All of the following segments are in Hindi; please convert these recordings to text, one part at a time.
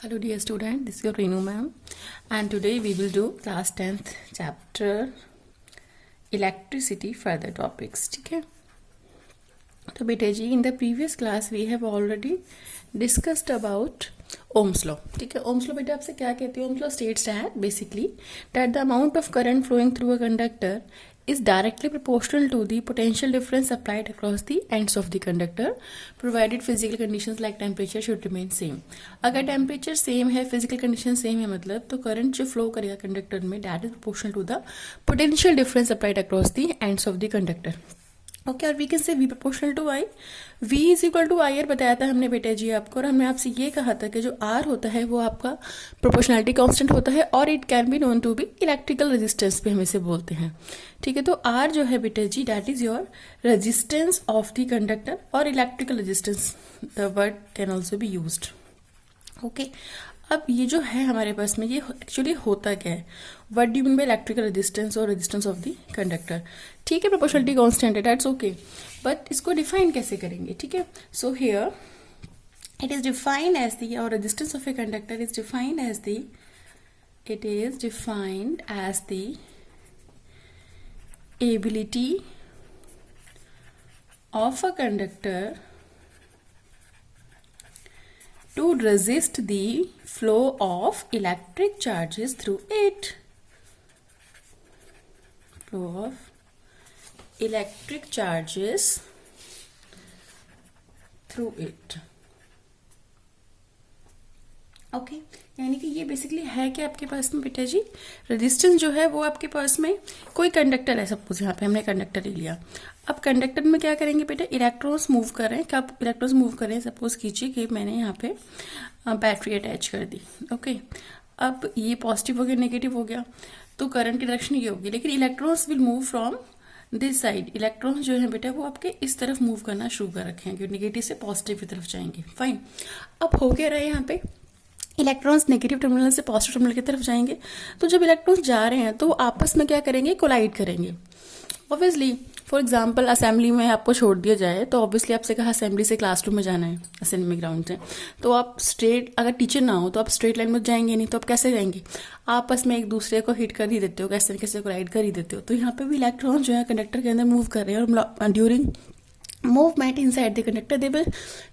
Hello dear student, this is your Renu ma'am and today we will do class 10th chapter electricity further topics. ठीक है, तो बेटे जी in the previous class we have already discussed about Ohm's law. ठीक है, Ohm's law बेटा आपसे क्या कहती है? Ohm's law states that basically that the amount of current flowing through a conductor is directly proportional to the potential difference applied across the ends of the conductor provided physical conditions like temperature should remain same. अगर टेम्परेचर सेम है, फिजिकल कंडीशन सेम है, मतलब तो करंट जो फ्लो करेगा कंडक्टर में that is proportional to the potential difference applied across the ends of the conductor. Okay, और we can say V proportional to I. V is equal to I R बताया था हमने बेटा जी आपको, और हमने आपसे ये कहा था कि जो आर होता है वो आपका प्रोपोर्शनलिटी कांस्टेंट होता है और it can be known to be electrical resistance भी हम इसे बोलते हैं. ठीक है, तो आर जो है बेटा जी that is your resistance of the conductor और electrical resistance the word can also be used. Okay, अब ये जो है हमारे पास में ये एक्चुअली होता क्या है? What do you mean by electrical resistance और रेजिस्टेंस ऑफ द कंडक्टर? ठीक है, प्रोपोर्शनलिटी कांस्टेंट है, दैट्स ओके, बट इसको डिफाइन कैसे करेंगे? ठीक है, so here it is defined as the, और resistance of a conductor is defined as the, it is defined as the ability of a conductor to resist the flow of electric charges through it. Flow of electric charges through it. Okay, यानी कि ये बेसिकली है कि आपके पास में बेटा जी रेजिस्टेंस जो है वो आपके पास में कोई कंडक्टर है, सपोज यहाँ पे हमने कंडक्टर ही लिया. अब कंडक्टर में क्या करेंगे बेटा? इलेक्ट्रॉन्स मूव कर रहे हैं. क्या इलेक्ट्रॉन्स मूव कर रहे हैं? सपोज कीजिए कि मैंने यहाँ पे बैटरी अटैच कर दी. ओके, अब ये पॉजिटिव हो गया, नेगेटिव हो गया, तो करंट की डायरेक्शन ये होगी, लेकिन electrons will move from this side. Electrons जो है बेटा वो आपके इस तरफ मूव करना शुरू कर रखे हैं, नेगेटिव से पॉजिटिव की तरफ जाएंगे. फाइन, अब हो क्या रहा है यहाँ पे? इलेक्ट्रॉन्स नेगेटिव टर्मिनल से पॉजिटिव टर्मिनल की तरफ जाएंगे. तो जब इलेक्ट्रॉन्स जा रहे हैं तो आपस में क्या करेंगे? कोलाइड करेंगे. ऑब्वियसली फॉर एग्जांपल असेंबली में आपको छोड़ दिया जाए तो ऑब्वियसली आपसे कहा असेंबली से क्लासरूम में जाना है, असेंबली ग्राउंड से, तो आप स्ट्रेट, अगर टीचर ना हो तो आप स्ट्रेट लाइन में जाएंगे नहीं, तो आप कैसे जाएंगे? आपस में एक दूसरे को हिट कर ही देते हो, कैसे तरीके से कोलाइड कर ही देते हो. तो यहाँ पे भी इलेक्ट्रॉन जो है कंडक्टर के अंदर मूव कर रहे हैं और during movement inside the conductor they will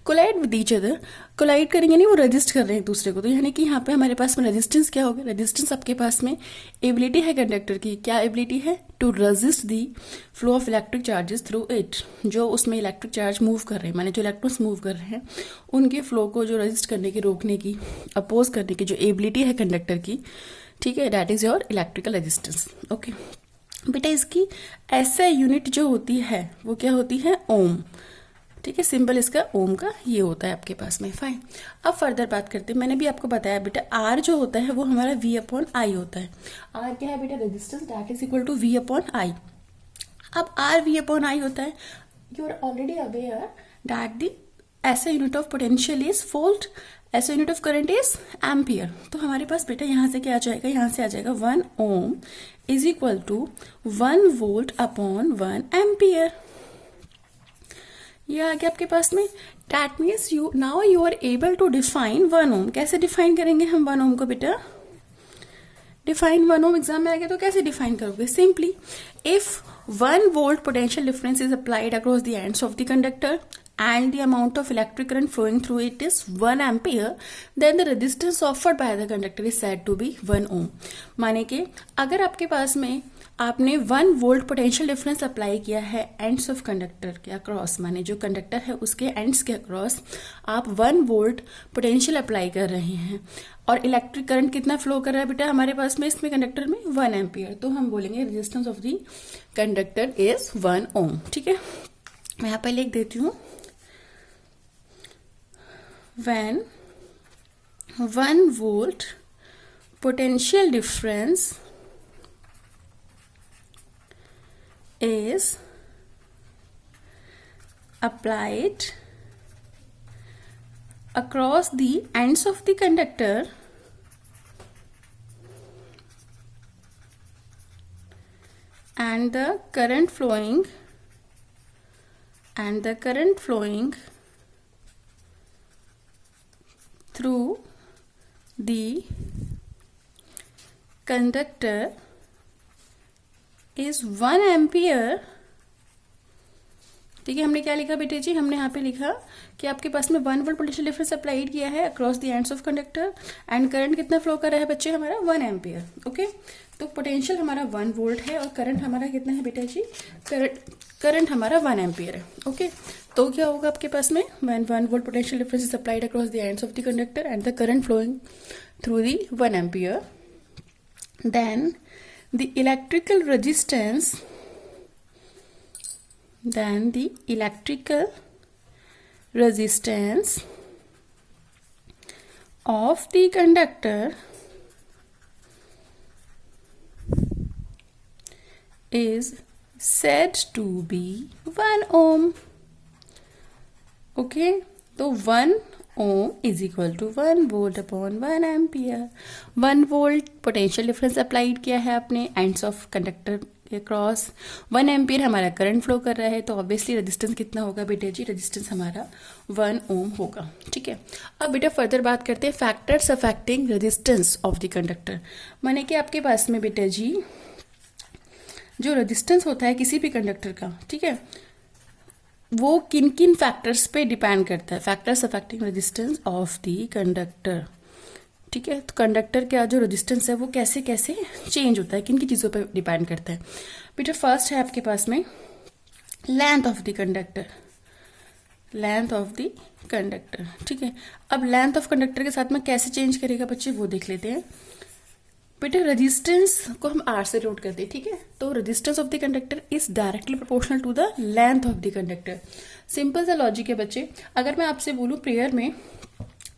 collide with each other. Collide करेंगे नहीं, वो रजिस्ट कर रहे हैं एक दूसरे को. तो यानी कि यहाँ पे हमारे पास में रेजिस्टेंस क्या होगा? रेजिस्टेंस आपके पास में एबिलिटी है कंडक्टर की. क्या एबिलिटी है? To resist the flow of electric charges through it. जो उसमें इलेक्ट्रिक चार्ज मूव कर रहे हैं, माने जो इलेक्ट्रॉन्स मूव कर रहे हैं, उनके फ्लो को जो रजिस्ट करने की, रोकने की, अपोज करने की जो एबिलिटी है कंडक्टर की, ठीक है, that is your electrical resistance. Okay बेटा, इसकी ऐसा यूनिट जो होती है वो क्या होती है? ओम. ठीक है, सिंबल इसका ओम का ये होता है आपके पास में. फाइन, अब फर्दर बात करते हैं. मैंने भी आपको बताया बेटा आर जो होता है वो हमारा वी अपॉन आई होता है. आर क्या है बेटा? Resistance, that is equal to V upon I. अब आर वी अपॉन आई होता है. You are already aware that the SI unit of potential is volt, SI unit of current is ampere. तो हमारे पास बेटा यहाँ से क्या आ जाएगा? यहाँ से आ जाएगा 1 ohm is equal to 1 volt upon 1 ampere. ये आ गया आपके पास में. That means you now you are able to define 1 ohm. कैसे डिफाइन करेंगे हम 1 ओम को बेटा? डिफाइन 1 ओम एग्जाम में आ गया तो कैसे डिफाइन करोगे? Simply if 1 volt potential difference is applied across the ends of the conductor and the amount of electric current flowing through it is 1 ampere, then the resistance offered by the conductor is said to be 1 ohm. माने कि अगर आपके पास में आपने 1 वोल्ट पोटेंशियल डिफरेंस अप्लाई किया है एंड्स ऑफ कंडक्टर के अक्रॉस, माने जो कंडक्टर है उसके एंड्स के अक्रॉस आप 1 वोल्ट पोटेंशियल अप्लाई कर रहे हैं और इलेक्ट्रिक करंट कितना फ्लो कर रहा है बेटा हमारे पास में इसमें कंडक्टर में? 1 एम्पियर. तो हम बोलेंगे resistance of the conductor is 1 ओम. ठीक है, मैं यहाँ पे लिख देती हूँ. When 1 volt potential difference is applied across the ends of the conductor and the current flowing through the conductor is 1 ampere. ठीक है, हमने क्या लिखा बेटे जी, हमने यहाँ पे लिखा कि आपके पास में 1 वोल्ट पोटेंशियल डिफरेंस अप्लाइड किया है across the ends of conductor and current कितना फ्लो कर रहा है बच्चे हमारा 1 एम्पियर. ओके, तो पोटेंशियल हमारा 1 वोल्ट है और करंट हमारा कितना है बेटा जी, करंट हमारा 1 एम्पियर है. ओके, तो क्या होगा आपके पास में, when 1 volt potential difference is applied across the ends of the conductor and the current flowing through the 1 ampere, then the electrical resistance of the conductor is said to be 1 ohm. Okay, तो 1 ohm is equal to 1 volt upon 1 ampere. 1 volt potential difference applied किया है आपने एंड्स ऑफ कंडक्टर के क्रॉस, 1 एम्पियर हमारा करंट फ्लो कर रहा है, तो ऑब्वियसली रेजिस्टेंस कितना होगा बेटे जी, रेजिस्टेंस हमारा 1 ओम होगा. ठीक है, अब बेटा फर्दर बात करते हैं factors affecting resistance of the conductor. माने कि आपके पास में बेटा जी जो रेजिस्टेंस होता है किसी भी कंडक्टर का, ठीक है, वो किन किन फैक्टर्स पे डिपेंड करता है. Factors affecting resistance of the conductor. ठीक है, तो कंडक्टर का जो रेजिस्टेंस है वो कैसे कैसे चेंज होता है, किन की चीज़ों पे डिपेंड करता है. बेटा फर्स्ट है आपके पास में length of the conductor. Length of the conductor, ठीक है. अब लेंथ ऑफ कंडक्टर के साथ में कैसे चेंज करेगा बच्चे, वो देख लेते हैं. बेटा रेजिस्टेंस को हम आर से नोट करते हैं. ठीक है, तो resistance of the conductor is directly proportional to the length of the conductor. Simple सा लॉजिक है बच्चे. अगर मैं आपसे बोलूँ प्रेयर में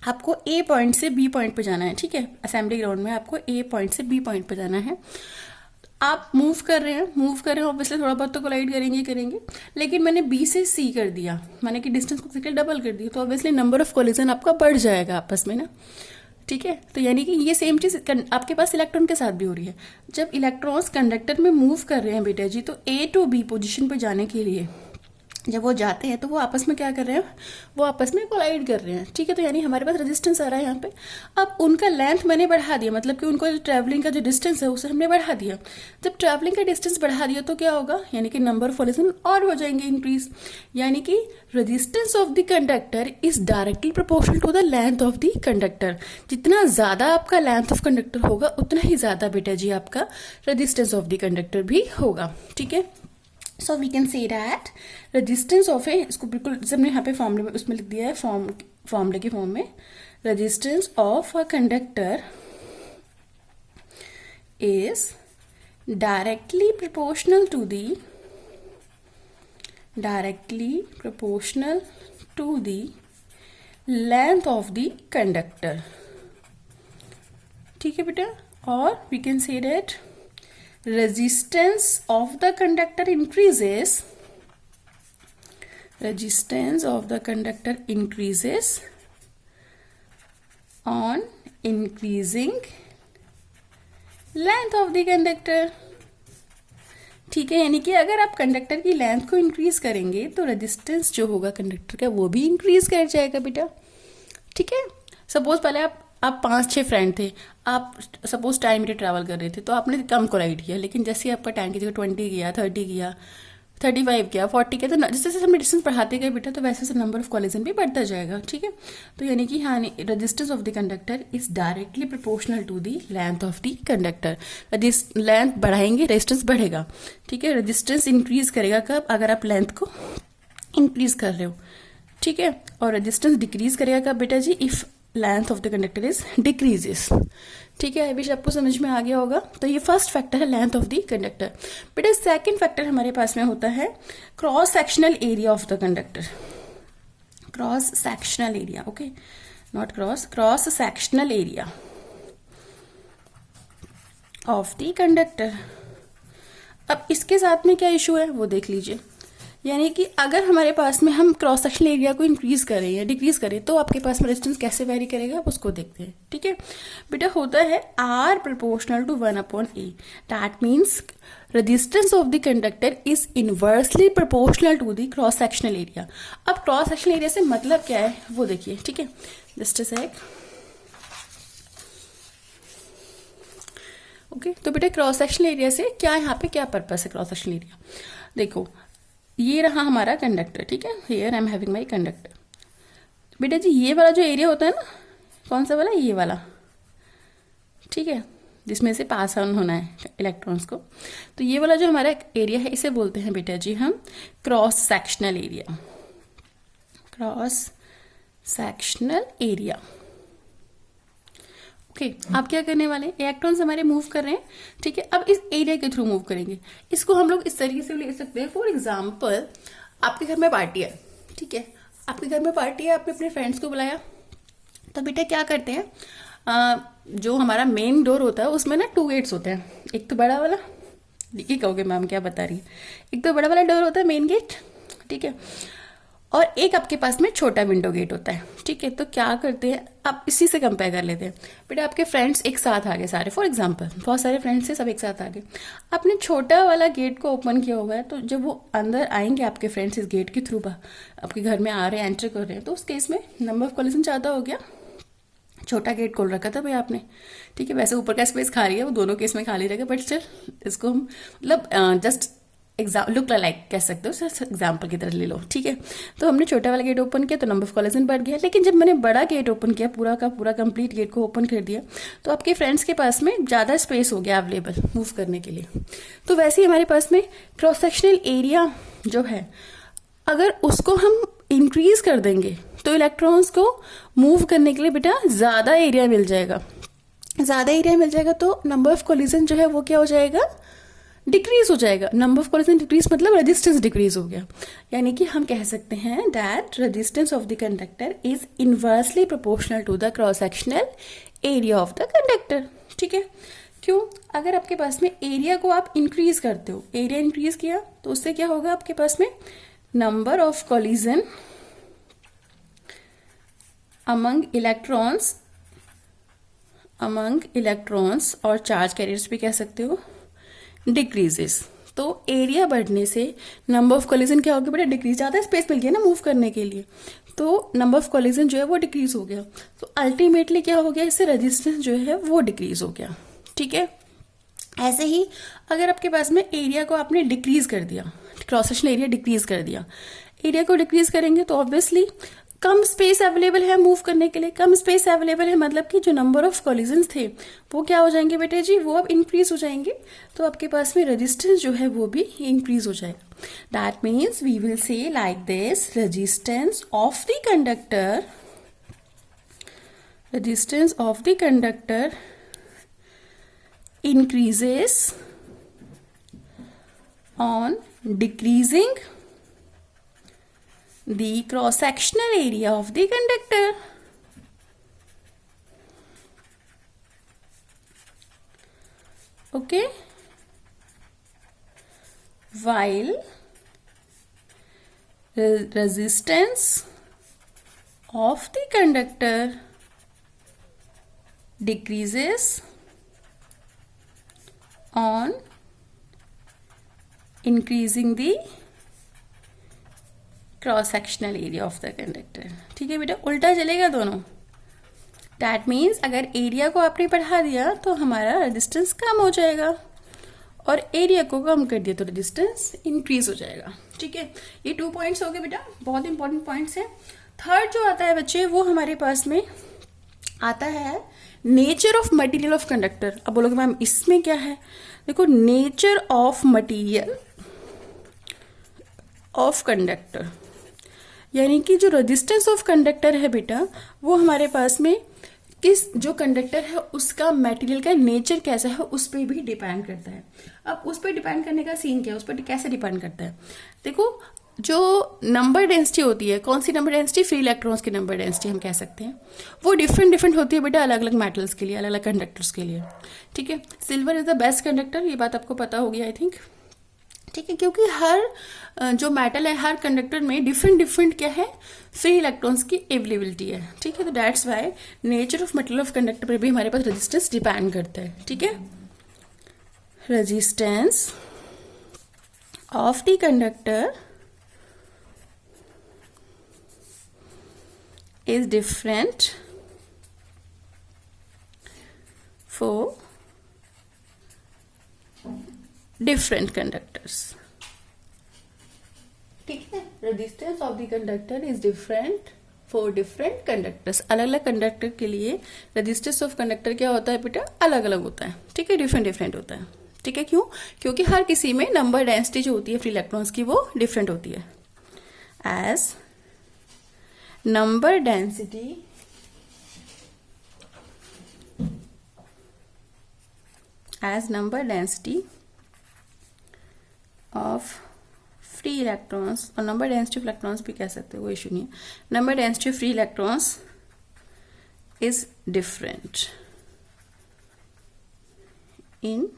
आपको ए पॉइंट से बी पॉइंट पे जाना है, ठीक है, असेंबली ग्राउंड में आपको ए पॉइंट से बी पॉइंट पे जाना है. आप मूव कर रहे हैं ऑब्वियसली थोड़ा बहुत तो कोलाइड करेंगे, लेकिन मैंने बी से सी कर दिया, मैंने कि डिस्टेंस को डबल कर दिया, तो ऑब्वियसली नंबर ऑफ कोलिजन आपका बढ़ जाएगा आपस में ना. ठीक है, तो यानी कि ये सेम चीज आपके पास इलेक्ट्रॉन के साथ भी हो रही है. जब इलेक्ट्रॉन्स कंडक्टर में मूव कर रहे हैं बेटा जी, तो ए टू बी पोजिशन पर जाने के लिए जब वो जाते हैं तो वो आपस में क्या कर रहे हैं, वो आपस में कोलाइड कर रहे हैं. ठीक है, तो यानी हमारे पास रेजिस्टेंस आ रहा है यहाँ पे. अब उनका लेंथ मैंने बढ़ा दिया, मतलब कि उनको जो ट्रैवलिंग का जो डिस्टेंस है उसे हमने बढ़ा दिया. जब ट्रैवलिंग का डिस्टेंस बढ़ा दिया तो क्या होगा, यानी कि नंबर ऑफ कोलिजन और हो जाएंगे इंक्रीज. यानी कि resistance of the conductor is directly proportional to the length of the conductor. जितना ज्यादा आपका लेंथ ऑफ कंडक्टर होगा उतना ही ज्यादा बेटा जी आपका रेजिस्टेंस ऑफ द कंडक्टर भी होगा. ठीक है, so we can say that resistance of a, इसको बिल्कुल जैसे हमने यहाँ पे फॉर्मूले में उसमें लिख दिया है, फॉर्मूले के फॉर्म में, resistance of a conductor is directly proportional to the length of the conductor. ठीक है बेटा, और we can say that resistance of the conductor increases on increasing length of the conductor. ठीक है, यानी कि अगर आप कंडक्टर की लेंथ को इंक्रीज करेंगे तो रेजिस्टेंस जो होगा कंडक्टर का वो भी इंक्रीज कर जाएगा बेटा. ठीक है, सपोज पहले आप 5-6 फ्रेंड थे, आप सपोज 10 मीटर ट्रैवल कर रहे थे, तो आपने कम कोलाइड किया, लेकिन जैसे आपका टाइम की जगह 20 गया, 30 गया, 35 गया, 40 गया, तो जैसे जैसे हम डिस्टेंस बढ़ाते गए बेटा, तो वैसे वैसे नंबर ऑफ कोलिजन भी बढ़ता जाएगा. ठीक है, तो यानी कि हाँ, resistance of the conductor is directly proportional to the length of the conductor. Length बढ़ाएंगे रेजिस्टेंस बढ़ेगा. ठीक है, रेजिस्टेंस इंक्रीज करेगा कब, अगर आप लेंथ को इंक्रीज कर रहे हो. ठीक है, और रेजिस्टेंस डिक्रीज करेगा कब बेटा जी, if length of the conductor is decreases. ठीक है, आई विश आपको समझ में आ गया होगा. तो ये फर्स्ट फैक्टर है लेंथ ऑफ द कंडक्टर. बेटा सेकंड फैक्टर हमारे पास में होता है cross sectional area of the conductor. Cross sectional area, okay, not cross sectional area of the conductor. अब इसके साथ में क्या इशू है वो देख लीजिए. यानी कि अगर हमारे पास में हम क्रॉस सेक्शनल एरिया को इंक्रीज करें या डिक्रीज करें तो आपके पास में रेजिस्टेंस कैसे वेरी करेगा, आप उसको देखते हैं. ठीक है बेटा, होता है R proportional to 1/A. That means resistance of the conductor is inversely proportional to the cross sectional area. अब क्रॉस सेक्शनल एरिया से मतलब क्या है वो देखिए. ठीक है, जस्ट अ सेक. ओके, तो बेटा क्रॉस सेक्शनल एरिया से क्या यहाँ पे क्या पर्पस है क्रॉस सेक्शनल एरिया? देखो ये रहा हमारा कंडक्टर, ठीक है, here I am having my conductor. बेटा जी ये वाला जो एरिया होता है ना, कौन सा वाला, ये वाला, ठीक है, जिसमें से पास ऑन होना है इलेक्ट्रॉन्स को, तो ये वाला जो हमारा एरिया है इसे बोलते हैं बेटा जी हम cross sectional area, cross sectional area. Okay, आप क्या करने वाले, इलेक्ट्रॉन्स हमारे मूव कर रहे हैं, ठीक है, अब इस एरिया के थ्रू मूव करेंगे। इसको हम लोग इस तरीके से ले सकते हैं, फॉर एग्जाम्पल आपके घर में पार्टी है, ठीक है, आपके घर में पार्टी है, आपने अपने फ्रेंड्स को बुलाया, तो बेटा क्या करते हैं, जो हमारा मेन डोर होता है उसमें ना 2 गेट्स होते हैं, एक तो बड़ा वाला, ये कहोगे मैम क्या बता रही है, एक तो बड़ा वाला डोर होता है मेन गेट, ठीक है, और एक आपके पास में छोटा विंडो गेट होता है, ठीक है। तो क्या करते हैं, आप इसी से कंपेयर कर लेते हैं, बेटा आपके फ्रेंड्स एक साथ आ गए सारे, फॉर एग्जांपल बहुत सारे फ्रेंड्स थे, सब एक साथ आ गए, आपने छोटा वाला गेट को ओपन किया हुआ है, तो जब वो अंदर आएंगे आपके फ्रेंड्स इस गेट के थ्रू आपके घर में आ रहे हैं, एंटर कर रहे हैं, तो उस केस में नंबर ऑफ कोलिजन ज़्यादा हो गया, छोटा गेट खोल रखा था भाई आपने, ठीक है, वैसे ऊपर का स्पेस खाली है, वो दोनों केस में खाली रहेगा, बट स्टिल इसको हम मतलब जस्ट लुक लाइक कह सकते हो, एग्जाम्पल की तरह ले लो, ठीक है। तो हमने छोटा वाला गेट ओपन किया तो नंबर ऑफ कोलिजन बढ़ गया, लेकिन जब मैंने बड़ा गेट ओपन किया, पूरा का पूरा कंप्लीट गेट को ओपन कर दिया, तो आपके फ्रेंड्स के पास में ज़्यादा स्पेस हो गया अवेलेबल मूव करने के लिए। तो वैसे ही हमारे पास में क्रॉस सेक्शनल एरिया जो है, अगर उसको हम इंक्रीज कर देंगे तो इलेक्ट्रॉन्स को मूव करने के लिए बेटा ज़्यादा एरिया मिल जाएगा, ज़्यादा एरिया मिल जाएगा, तो नंबर ऑफ कोलिजन जो है वो क्या हो जाएगा, डिक्रीज हो जाएगा। नंबर ऑफ कोलिजन डिक्रीज मतलब रेजिस्टेंस डिक्रीज हो गया, यानी कि हम कह सकते हैं that resistance of the conductor is inversely proportional to the cross sectional area of the conductor, ठीक है। क्यों, अगर आपके पास में एरिया को आप इंक्रीज करते हो, एरिया इंक्रीज किया तो उससे क्या होगा, आपके पास में number of collision among electrons और चार्ज कैरियर्स भी कह सकते हो डिक्रीजेस। तो एरिया बढ़ने से नंबर ऑफ कोलिजन क्या होगा बेटा, डिक्रीज, ज़्यादा स्पेस मिल गया ना मूव करने के लिए, तो नंबर ऑफ कोलिजन जो है वो डिक्रीज हो गया, तो अल्टीमेटली क्या हो गया, इससे रेजिस्टेंस जो है वो डिक्रीज हो गया, ठीक है। ऐसे ही अगर आपके पास में एरिया को आपने डिक्रीज कर दिया, क्रॉस सेक्शनल एरिया डिक्रीज कर दिया, एरिया को डिक्रीज करेंगे तो ऑब्वियसली कम स्पेस अवेलेबल है मूव करने के लिए, कम स्पेस अवेलेबल है मतलब कि जो नंबर ऑफ कोलिजन्स थे वो क्या हो जाएंगे बेटे जी, वो अब इंक्रीज हो जाएंगे, तो आपके पास में रेजिस्टेंस जो है वो भी इंक्रीज हो जाएगा। That means we will say like this, resistance of the conductor, resistance of the conductor increases on decreasing the cross-sectional area of the conductor. Okay, while resistance of the conductor decreases on increasing the cross sectional area of the conductor, ठीक है बेटा, उल्टा चलेगा दोनों। दैट मीन्स अगर एरिया को आपने बढ़ा दिया तो हमारा रेजिस्टेंस कम हो जाएगा, और एरिया को कम कर दिया तो रेजिस्टेंस इंक्रीज हो जाएगा, ठीक है। ये 2 पॉइंट्स हो गए बेटा, बहुत इंपॉर्टेंट पॉइंट्स हैं। थर्ड जो आता है बच्चे, वो हमारे पास में आता है nature of material of conductor. अब बोलोगे मैम इसमें क्या है, देखो nature of material of conductor, यानी कि जो रेजिस्टेंस ऑफ कंडक्टर है बेटा, वो हमारे पास में किस जो कंडक्टर है उसका मटेरियल का नेचर कैसा है उस पर भी डिपेंड करता है। अब उस पर डिपेंड करने का सीन क्या है, उस पर कैसे डिपेंड करता है, देखो जो नंबर डेंसिटी होती है, कौन सी नंबर डेंसिटी, फ्री इलेक्ट्रॉन्स की नंबर डेंसिटी हम कह सकते हैं, वो डिफरेंट होती है बेटा अलग अलग मेटल्स के लिए, अलग अलग कंडक्टर्स के लिए, ठीक है। Silver is the best conductor, ये बात आपको पता होगी आई थिंक, ठीक है, क्योंकि हर जो मेटल है, हर कंडक्टर में डिफरेंट क्या है, फ्री इलेक्ट्रॉन्स की अवेलेबिलिटी है, ठीक है। तो that's why nature of material of conductor पर भी हमारे पास रेजिस्टेंस डिपेंड करता है, ठीक है। Resistance of the conductor is different for different conductors. ठीक है, resistance of the conductor is different for different conductors. अलग अलग कंडक्टर के लिए रेजिस्टेंस ऑफ कंडक्टर क्या होता है बेटा, अलग अलग होता है। ठीक है, डिफरेंट डिफरेंट होता है। ठीक है, क्यों? क्योंकि हर किसी में नंबर डेंसिटी जो होती है फ्री इलेक्ट्रॉन्स की वो डिफरेंट होती है। As number density of free electrons, और नंबर डेंसिटी ऑफ इलेक्ट्रॉन्स भी कह सकते हो, वो इशू नहीं है। Number density of free electrons is different in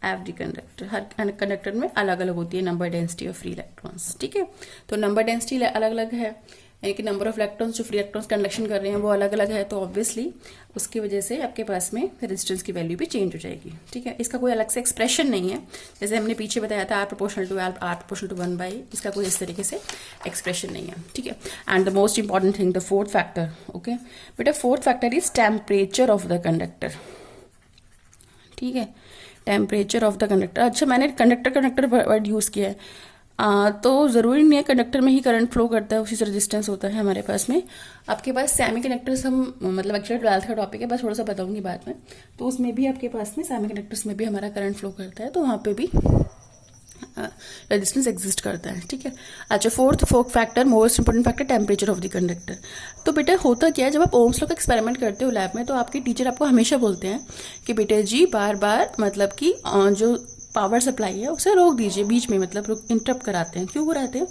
every conductor. हर कंडक्टर में अलग अलग होती है number density of free electrons. ठीक है, तो नंबर डेंसिटी अलग अलग है, यानी कि नंबर ऑफ इलेक्ट्रॉन्स जो फ्री इलेक्ट्रॉन्स कंडक्शन कर रहे हैं वो अलग अलग है, तो ऑब्वियसली उसकी वजह से आपके पास में रेजिस्टेंस की वैल्यू भी चेंज हो जाएगी। ठीक है, इसका कोई अलग से एक्सप्रेशन नहीं है, जैसे हमने पीछे बताया था R proportional to L, R proportional to 1/, इसका कोई इस तरीके से एक्सप्रेशन नहीं है। ठीक है, and the most important thing, the fourth factor. Okay बेटा, fourth factor is temperature of the conductor. ठीक है, टेम्परेचर ऑफ द कंडक्टर। अच्छा, मैंने कंडक्टर वर्ड यूज किया है, तो ज़रूरी नहीं है कंडक्टर में ही करंट फ्लो करता है, उसी से रेजिस्टेंस होता है हमारे पास में। आपके पास सेमी कंडक्टर्स, हम मतलब एक्चुअली 12th का टॉपिक है, बस थोड़ा सा बताऊंगी बाद में, तो उसमें भी आपके पास में सेमी कंडक्टर्स में भी हमारा करंट फ्लो करता है, तो वहाँ पे भी रेजिस्टेंस एग्जिस्ट करता है। ठीक है, अच्छा, fourth factor, most important factor, temperature of the conductor. तो बेटा होता क्या है, जब आप ओम्स लॉ का एक्सपेरिमेंट करते हो लैब में, तो आपके टीचर आपको हमेशा बोलते हैं कि बेटा जी बार बार मतलब कि जो पावर सप्लाई है उसे रोक दीजिए बीच में, मतलब इंटरप्ट कराते हैं। क्यों कराते हैं?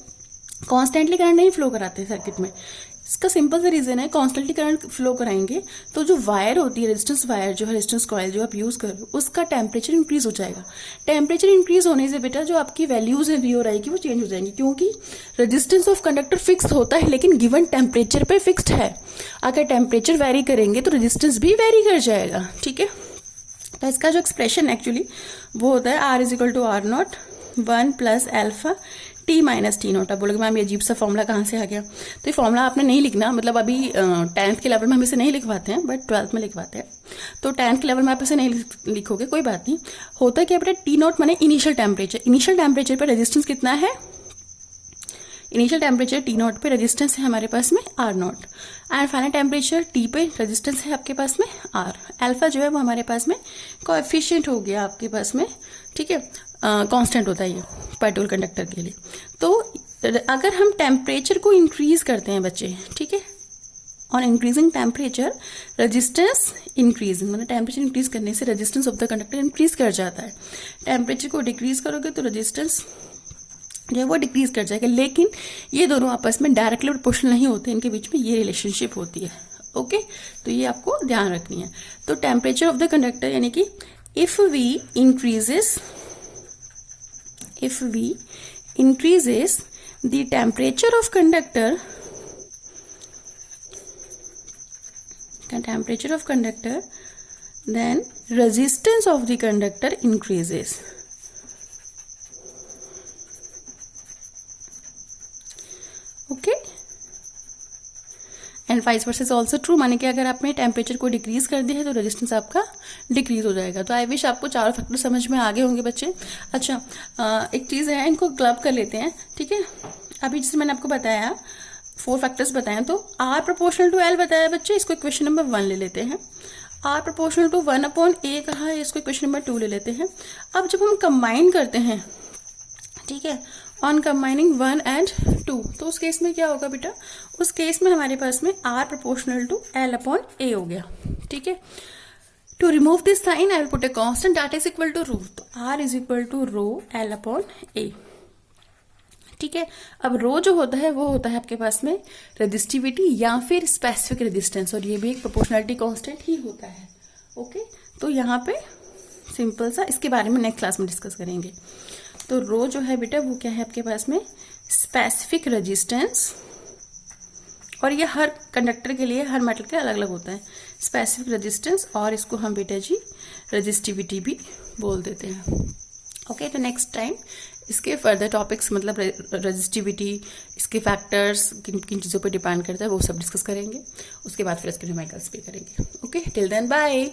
कॉन्स्टेंटली करंट नहीं फ्लो कराते सर्किट में। इसका सिंपल सा रीजन है, कॉन्स्टेंटली करंट फ्लो कराएंगे तो जो वायर होती है, रेजिस्टेंस वायर जो है, रेजिस्टेंस कॉइल जो आप यूज कर रहे हो, उसका टेम्परेचर इंक्रीज हो जाएगा। टेम्परेचर इंक्रीज होने से बेटा जो आपकी वैल्यूज है वी और आई की, वो चेंज हो जाएंगी, क्योंकि रेजिस्टेंस ऑफ कंडक्टर फिक्स होता है लेकिन गिवन टेम्परेचर पे फिक्स्ड है। अगर टेम्परेचर वेरी करेंगे तो रेजिस्टेंस भी वेरी कर जाएगा। ठीक है, तो इसका जो एक्सप्रेशन एक्चुअली वो होता है R is equal to R0 1 plus alpha T minus T nought. आप बोलोगे मैम ये अजीब सा फॉर्मूला कहाँ से आ गया? तो ये फॉर्मूला आपने नहीं लिखना, मतलब अभी 10th के लेवल में हम इसे नहीं लिखवाते हैं, बट 12th में लिखवाते हैं। तो 10th के लेवल में आप इसे नहीं लिखोगे, कोई बात नहीं। होता क्या बेटा, T नोट माने इनिशियल टेम्परेचर। इनिशियल टेम्परेचर पर रेजिस्टेंस कितना है? इनिशियल टेम्परेचर T नोट पे रेजिस्टेंस है हमारे पास में R0, and final temperature T पे रेजिस्टेंस है आपके पास में R। अल्फा जो है वो हमारे पास में कोएफिशिएंट हो गया आपके पास में। ठीक है, कांस्टेंट होता है ये पर्टिकुलर कंडक्टर के लिए। तो अगर हम टेम्परेचर को इंक्रीज करते हैं बच्चे, ठीक है, on increasing temperature resistance increasing, मतलब टेम्परेचर इंक्रीज करने से resistance of the conductor increase कर जाता है। टेम्परेचर को डिक्रीज करोगे तो रेजिस्टेंस जो है वो डिक्रीज कर जाएगा, लेकिन ये दोनों आपस में डायरेक्टली प्रोपोर्शनल नहीं होते, इनके बीच में ये रिलेशनशिप होती है। ओके, तो ये आपको ध्यान रखनी है। तो टेम्परेचर ऑफ द कंडक्टर यानी कि if we increases the temperature of conductor, then resistance of the conductor increases. Okay, and vice versa is also true, माने कि अगर आपने टेम्परेचर को डिक्रीज कर दिया है तो रेजिस्टेंस आपका डिक्रीज हो जाएगा। तो आई विश आपको चारों फैक्टर समझ में आगे होंगे बच्चे। अच्छा, एक चीज़ है, इनको क्लब कर लेते हैं। ठीक है, अभी जैसे मैंने आपको बताया 4 फैक्टर्स बताए, तो R प्रोपोर्शनल टू L बताया बच्चे, इसको इक्वेशन नंबर 1 ले लेते हैं। R प्रोपोर्शनल टू 1/A कहा है, इसको इक्वेशन नंबर 2 ले लेते हैं। अब जब हम कंबाइन करते हैं, ठीक है, ऑन कंबाइनिंग 1 and 2, तो उस केस में क्या होगा बेटा, उस केस में हमारे पास में R प्रोपोर्शनल टू L/A हो गया। ठीक है, to remove this sine I will put a constant that is equal to rho, तो R is equal to rho L/A। ठीक है, अब रो जो होता है वो होता है आपके पास में रेजिस्टिविटी या फिर स्पेसिफिक रेजिस्टेंस, और ये भी एक प्रोपोर्शनलिटी कांस्टेंट ही होता है। ओके, तो यहाँ पे सिंपल सा, इसके बारे में नेक्स्ट क्लास में डिस्कस करेंगे। तो रो जो है बेटा वो क्या है आपके पास में स्पेसिफिक रेजिस्टेंस, और ये हर कंडक्टर के लिए, हर मेटल के अलग अलग होता है स्पेसिफिक रेजिस्टेंस, और इसको हम बेटा जी रेजिस्टिविटी भी बोल देते हैं। ओके, तो नेक्स्ट टाइम इसके फर्दर टॉपिक्स, मतलब रेजिस्टिविटी, इसके फैक्टर्स किन किन चीज़ों पर डिपेंड करता है वो सब डिस्कस करेंगे। उसके बाद फिर इसके न्यूमेरिकल्स भी करेंगे। Okay, till then bye.